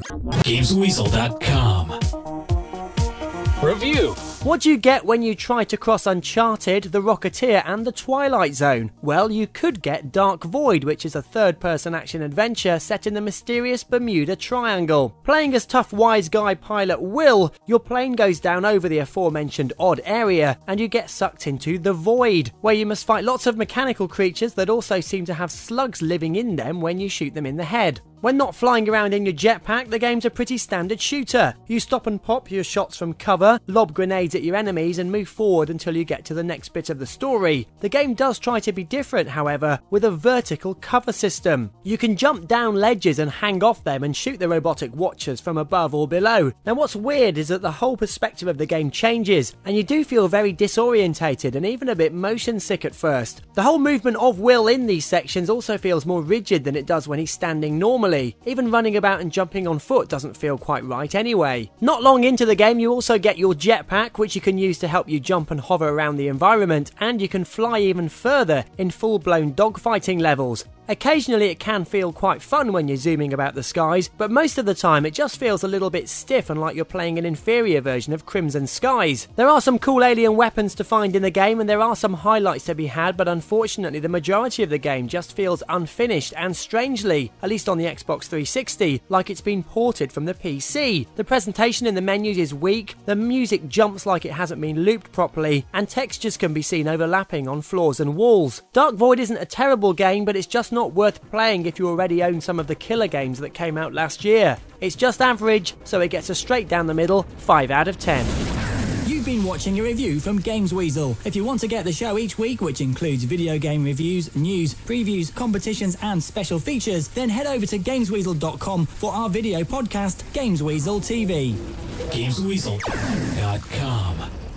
Gamesweasel.com. Review. What do you get when you try to cross Uncharted, The Rocketeer and The Twilight Zone? Well, you could get Dark Void, which is a third-person action-adventure set in the mysterious Bermuda Triangle. Playing as tough wise guy pilot Will, your plane goes down over the aforementioned odd area, and you get sucked into The Void, where you must fight lots of mechanical creatures that also seem to have slugs living in them when you shoot them in the head. When not flying around in your jetpack, the game's a pretty standard shooter. You stop and pop your shots from cover, lob grenades at your enemies and move forward until you get to the next bit of the story. The game does try to be different, however, with a vertical cover system. You can jump down ledges and hang off them and shoot the robotic watchers from above or below. Now what's weird is that the whole perspective of the game changes, and you do feel very disorientated and even a bit motion sick at first. The whole movement of Will in these sections also feels more rigid than it does when he's standing normally. Even running about and jumping on foot doesn't feel quite right anyway. Not long into the game you also get your jetpack, which you can use to help you jump and hover around the environment, and you can fly even further in full-blown dogfighting levels. Occasionally it can feel quite fun when you're zooming about the skies, but most of the time it just feels a little bit stiff and like you're playing an inferior version of Crimson Skies. There are some cool alien weapons to find in the game and there are some highlights to be had, but unfortunately the majority of the game just feels unfinished and strangely, at least on the Xbox 360, like it's been ported from the PC. The presentation in the menus is weak, the music jumps like it hasn't been looped properly, and textures can be seen overlapping on floors and walls. Dark Void isn't a terrible game, but it's just not worth playing if you already own some of the killer games that came out last year. It's just average, so it gets a straight down the middle 5 out of 10. You've been watching a review from Gamesweasel. If you want to get the show each week, which includes video game reviews, news, previews, competitions and special features, then head over to Gamesweasel.com for our video podcast, Gamesweasel TV. Gamesweasel.com.